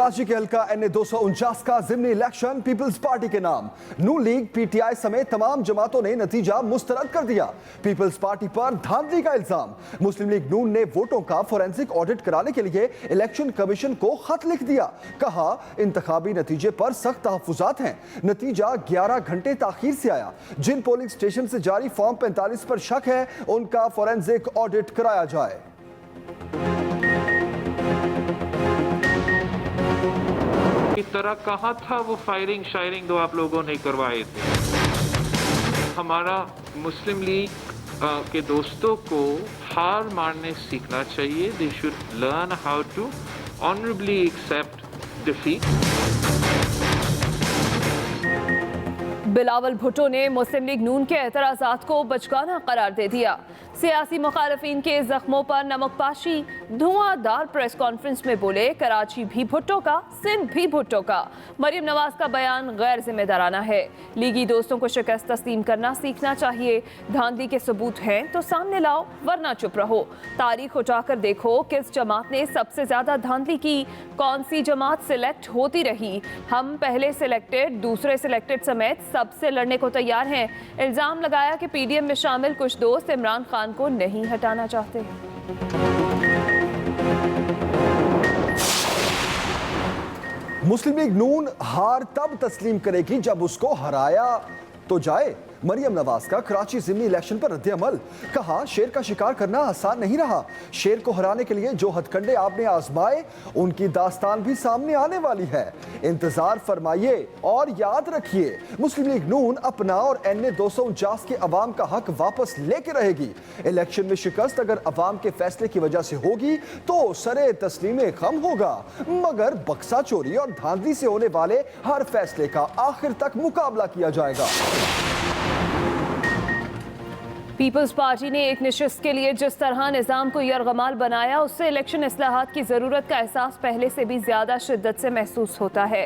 कराची के हल्का NA 249 का ज़िमनी इलेक्शन पीपल्स पार्टी के नाम। नून लीग, PTI समेत तमाम जमातों ने नतीजा मुस्तरद कर दिया। पीपल्स पार्टी पर धांधली का इल्जाम। मुस्लिम लीग नून ने वोटों का फोरेंसिक ऑडिट कराने के लिए इलेक्शन कमीशन को खत लिख दिया। कहा इंतखाबी नतीजे पर सख्त तहफ्फुज़ात हैं। नतीजा 11 घंटे ताखीर से आया। जिन पोलिंग स्टेशन से जारी फॉर्म 45 पर शक है उनका फोरेंसिक ऑडिट कराया जाए। इस तरह कहा था वो फायरिंग शायरिंग दो आप लोगों ने करवाए थे। हमारा मुस्लिम लीग के दोस्तों को हार मारने सीखना चाहिए। They should learn how to honorably accept defeat. Bilawal Bhutto ने मुस्लिम लीग नून के एतराज़ात को बचकाना करार दे दिया। सियासी मुखालफिन के जख्मों पर नमकपाशी। धुआंधार प्रेस कॉन्फ्रेंस में बोले कराची भी भुट्टो का, सिंध भी भुट्टो का। मरियम नवाज का बयान गैर जिम्मेदाराना है। लीगी दोस्तों को शिकस्त तस्लीम करना सीखना चाहिए। धांधली के सबूत हैं तो सामने लाओ, वरना चुप रहो। तारीख उठाकर देखो किस जमात ने सबसे ज्यादा धांधली की, कौन सी जमात सिलेक्ट होती रही। हम पहले सिलेक्टेड, दूसरे सिलेक्टेड समेत सबसे लड़ने को तैयार हैं। इल्जाम लगाया कि PDM में शामिल कुछ दोस्त इमरान खान को नहीं हटाना चाहते। मुस्लिम लीग नून हार तब तस्लीम करेगी जब उसको हराया तो जाए। मरियम नवाज का कराची ज़िमनी इलेक्शन पर रद्द-ए-अमल। कहा शेर का शिकार करना आसान नहीं रहा। शेर को हराने के लिए जो हथकंडे आपने आजमाए उनकी दास्तान भी सामने आने वाली है। इंतजार फरमाइए और याद रखिए मुस्लिम लीग नून अपना और NA 249 के अवाम का हक वापस लेके रहेगी। इलेक्शन में शिकस्त अगर अवाम के फैसले की वजह से होगी तो सरे तस्लीम खम होगा, मगर बक्सा चोरी और धांधली से होने वाले हर फैसले का आखिर तक मुकाबला किया जाएगा। पीपल्स पार्टी ने एक नशिस्त के लिए जिस तरह निज़ाम को यरगमाल बनाया उससे इलेक्शन इस्लाहात की ज़रूरत का एहसास पहले से भी ज़्यादा शिद्दत से महसूस होता है।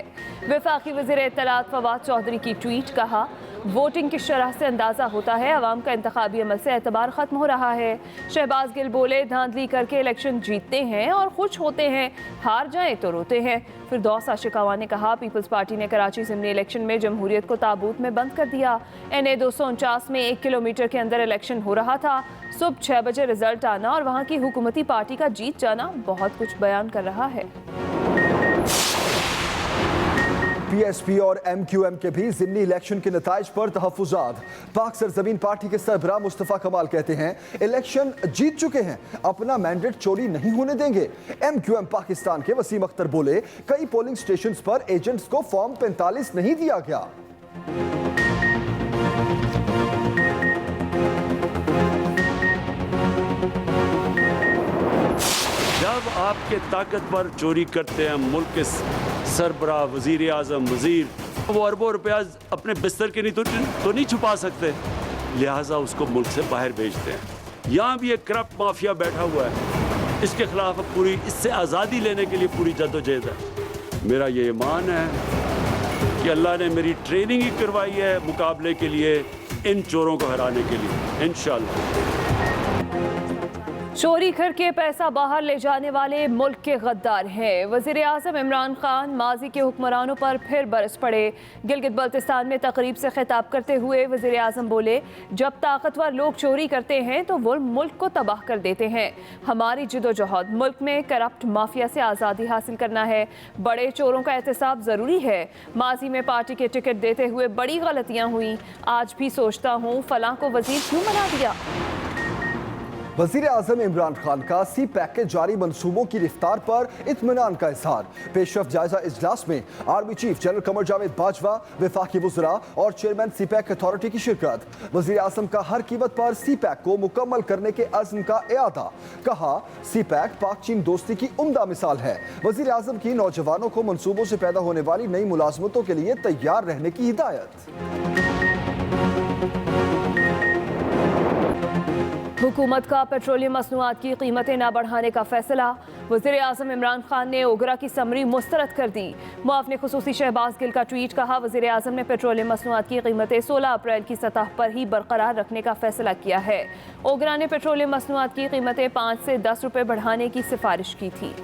वफाकी वज़ीर इत्तलात फवाद चौधरी की ट्वीट। कहा वोटिंग की शरह से अंदाज़ा होता है अवाम का इंतखाबी अमल से एतबार ख़त्म हो रहा है। शहबाज गिल बोले धांधली करके इलेक्शन जीतते हैं और खुश होते हैं, हार जाएं तो रोते हैं। फिरदौस आशिकावा ने कहा पीपल्स पार्टी ने कराची ज़िमनी इलेक्शन में जमहूरियत को ताबूत में बंद कर दिया। NA 249 में 1 किलोमीटर के अंदर इलेक्शन हो रहा था। सुबह 6 बजे रिजल्ट आना और वहाँ की हुकूमती पार्टी का जीत जाना बहुत कुछ बयान कर रहा है। PSP और MQM के भी ज़िमनी इलेक्शन के नताइज पर तहफ्फुज़ात। पाक सरज़मीन पार्टी के सरबराह मुस्तफ़ा कमाल कहते हैं इलेक्शन जीत चुके हैं, अपना मैंडेट चोरी नहीं होने देंगे। MQM पाकिस्तान के वसीम अख्तर बोले कई पोलिंग स्टेशन पर एजेंट्स को फॉर्म 45 नहीं दिया गया। जब आपके ताकतवर चोरी करते हैं मुल्क के सरबराह, वजीर आज़म, वजीर, वो अरबों रुपया अपने बिस्तर के तो नहीं छुपा सकते, लिहाजा उसको मुल्क से बाहर भेजते हैं। यहाँ भी एक करप्ट माफिया बैठा हुआ है, इसके खिलाफ पूरी, इससे आज़ादी लेने के लिए पूरी जद्दोजहद है। मेरा ये ईमान है कि अल्लाह ने मेरी ट्रेनिंग ही करवाई है मुकाबले के लिए, इन चोरों को हराने के लिए इंशाअल्लाह। चोरी करके पैसा बाहर ले जाने वाले मुल्क के गद्दार हैं। वज़ीर आज़म इमरान खान माजी के हुक्मरानों पर फिर बरस पड़े। गिलगित बल्तिस्तान में तकरीब से खिताब करते हुए वज़ीर आज़म बोले जब ताकतवर लोग चोरी करते हैं तो वो मुल्क को तबाह कर देते हैं। हमारी जिदोजहद मुल्क में करप्ट माफिया से आज़ादी हासिल करना है। बड़े चोरों का एहतसाब ज़रूरी है। माजी में पार्टी के टिकट देते हुए बड़ी गलतियाँ हुई, आज भी सोचता हूँ फलां को वज़ीर क्यों बना दिया। वज़ीर आज़म इमरान खान का CPAC के जारी मंसूबों की रफ्तार पर इत्मीनान का इजहार। पेशरफ जायजा इजलास में army chief general Qamar Javed Bajwa, वफाकी वज़रा और चेयरमैन CPAC अथॉरिटी की शिरकत। वज़ीर आज़म का हर कीमत पर CPAC को मुकम्मल करने के अज़्म का इआदा। कहा CPAC पाक चीन दोस्ती की उम्दा मिसाल है। वज़ीर आज़म की नौजवानों को मंसूबों से पैदा होने वाली नई मुलाजमतों के लिए तैयार रहने की हिदायत। हुकूमत का पेट्रोलियम मसनूआत की कीमतें न बढ़ाने का फैसला। वज़ीर आज़म इमरान खान ने ओगरा की समरी मुस्तरद कर दी। मुआफ़िन खुसूसी शहबाज गिल का ट्वीट। कहा वज़ीर आज़म ने पेट्रोलियम मसनूआत की कीमतें 16 अप्रैल की सतह पर ही बरकरार रखने का फैसला किया है। ओगरा ने पेट्रोलियम मसनूआत की कीमतें 5 से 10 रुपये बढ़ाने की सिफारिश की थी।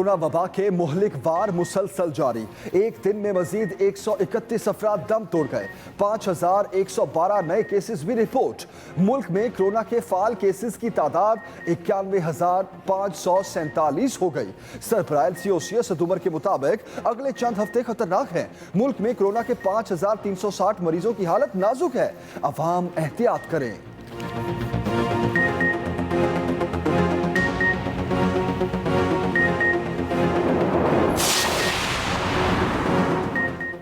कोरोना वबा के मुहलिक वार मुसलसल जारी। एक दिन में मजीद 131 अफराद दम तोड़ गए। 5112 नए केसेस भी रिपोर्ट। मुल्क में कोरोना के फाल केसेस की तादाद 91,547 हो गई। सरबराह LCOC असद उमर के मुताबिक अगले चंद हफ्ते खतरनाक हैं। मुल्क में कोरोना के 5360 मरीजों की हालत नाजुक है। अवाम एहतियात करें।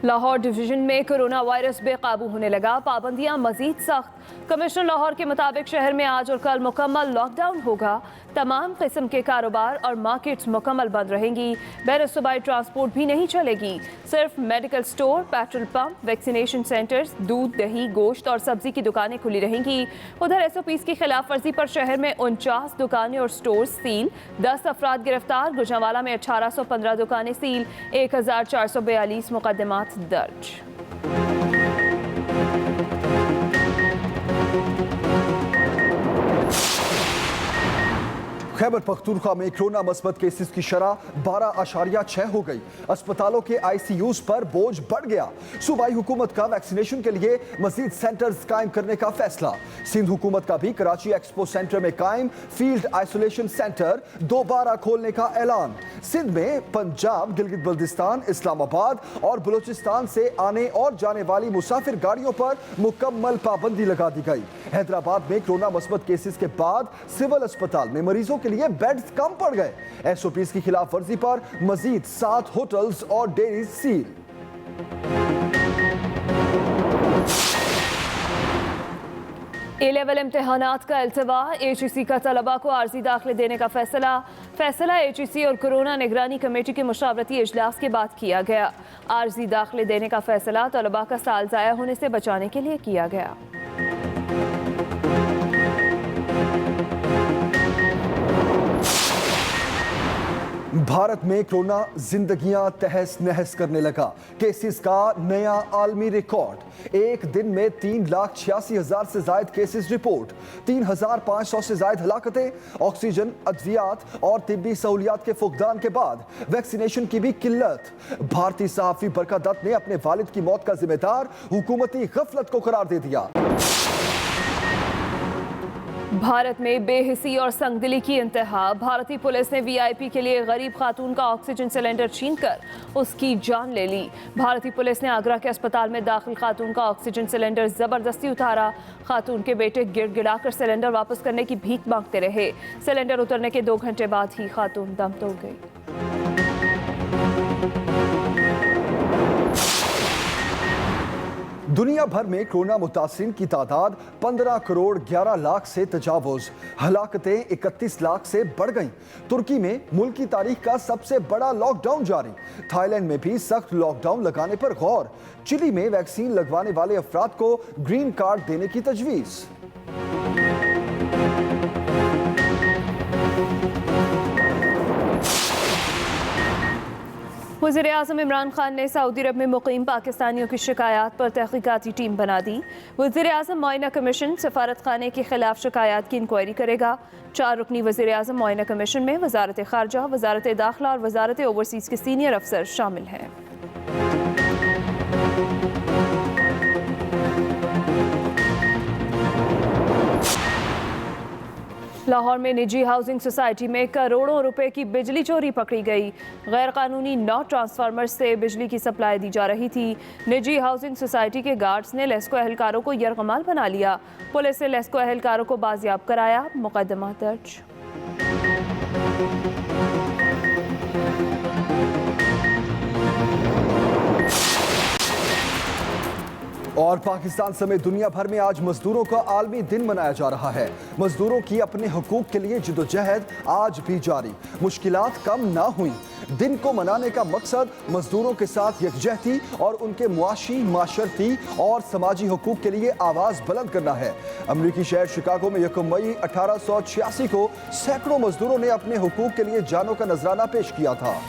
लाहौर डिवीजन में कोरोना वायरस बेकाबू होने लगा। पाबंदियां मजीद सख्त। कमिश्नर लाहौर के मुताबिक शहर में आज और कल मुकम्मल लॉकडाउन होगा। तमाम किस्म के कारोबार और मार्केट्स मुकम्मल बंद रहेंगी। बैर सूबाई ट्रांसपोर्ट भी नहीं चलेगी। सिर्फ medical store, petrol pump, vaccination centres, दूध, दही, गोश्त और सब्जी की दुकानें खुली रहेंगी। उधर SOPs की खिलाफ वर्जी पर शहर में 49 दुकानें और स्टोर सील। 10 अफराद गिरफ्तार। गुजरांवाला में 1815 दुकानें सील। 1442 मुकदमात दर्ज। खैबर पख्तूनख्वा में कोरोना मस्बत केसेस की शरह 12.6 हो गई। अस्पतालों के ICUs पर बोझ बढ़ गया। सूबाई हुकूमत का वैक्सीनेशन के लिए मजीद सेंटर्स कायम करने का फैसला। सिंध हुकूमत का भी कराची एक्सपो सेंटर में कायम फील्ड आइसोलेशन सेंटर दोबारा खोलने का ऐलान। सिंध में पंजाब, गिलगित बल्तिस्तान, इस्लामाबाद और बलूचिस्तान से आने और जाने वाली मुसाफिर गाड़ियों पर मुकम्मल पाबंदी लगा दी गई। हैदराबाद में कोरोना मस्बत केसेस के बाद सिविल अस्पताल में मरीजों के लिए बेड्स कम पड़ गए। SOPs की खिलाफ वर्जी पर मजीद 7 होटल्स और डेयरीज सील। A-लेवल इम्तिहानात का अल्तवा। HEC का तलबा को आर्जी दाखिले देने का फैसला HEC और कोरोना निगरानी कमेटी के मुशावरती इजलास के बाद किया गया। आर्जी दाखिले देने का फैसला तलबा का साल ज़ाया होने से बचाने के लिए किया गया। भारत में कोरोना जिंदगियां तहस नहस करने लगा। केसेस का नया आलमी रिकॉर्ड। एक दिन में 3,86,000 से ज्यादा केसेस रिपोर्ट। 3,500 से ज्यादा हलाकतें। ऑक्सीजन, अद्वियात और तिब्बी सहूलियात के फुकदान के बाद वैक्सीनेशन की भी किल्लत। भारतीय सहाफी बरखा दत्त ने अपने वालिद की मौत का जिम्मेदार हुकूमती गफलत को करार दे दिया। भारत में बेहिसी और संगदिली की इंतहा। भारतीय पुलिस ने VIP के लिए गरीब खातून का ऑक्सीजन सिलेंडर छीनकर उसकी जान ले ली। भारतीय पुलिस ने आगरा के अस्पताल में दाखिल खातून का ऑक्सीजन सिलेंडर जबरदस्ती उतारा। खातून के बेटे गिड़गिड़ाकर सिलेंडर वापस करने की भीख मांगते रहे। सिलेंडर उतरने के 2 घंटे बाद ही खातून दम तोड़ गई। दुनिया भर में कोरोना मुतासिरीन की तादाद 15 करोड़ 11 लाख से तजावुज। हलाकतें 31 लाख से बढ़ गईं। तुर्की में मुल्क की तारीख का सबसे बड़ा लॉकडाउन जारी। थाईलैंड में भी सख्त लॉकडाउन लगाने पर गौर। चिली में वैक्सीन लगवाने वाले अफराद को ग्रीन कार्ड देने की तजवीज़। वज़ीर-ए-आज़म इमरान खान ने सऊदी अरब में मुकीम पाकिस्तानियों की शिकायत पर तहकीकाती टीम बना दी। वज़ीर-ए-आज़म मुआयना कमीशन सफारत खाने के खिलाफ शिकायत की इंक्वायरी करेगा। 4 रुकनी वज़ीर-ए-आज़म मुआयना कमीशन में वजारत खारजा, वजारत दाखिला और वजारत ओवरसीज़ के सीनियर अफसर शामिल हैं। लाहौर में निजी हाउसिंग सोसाइटी में करोड़ों रुपए की बिजली चोरी पकड़ी गई। गैर कानूनी 9 ट्रांसफार्मर से बिजली की सप्लाई दी जा रही थी। निजी हाउसिंग सोसाइटी के गार्ड्स ने लेस्को एहलकारों को यरगमाल बना लिया। पुलिस ने लेस्को एहलकारों को बाजियाब कराया। मुकदमा दर्ज। और पाकिस्तान समेत दुनिया भर में आज मजदूरों का आलमी दिन मनाया जा रहा है। मजदूरों की अपने हुकूक के लिए जिदोजहद आज भी जारी। मुश्किलात कम ना हुई। दिन को मनाने का मकसद मजदूरों के साथ यकजहती और उनके मुआशी, माशरती और समाजी हुकूक के लिए आवाज़ बुलंद करना है। अमरीकी शहर शिकागो में 1 मई 1886 को सैकड़ों मजदूरों ने अपने हुकूक के लिए जानों का नजराना पेश किया था।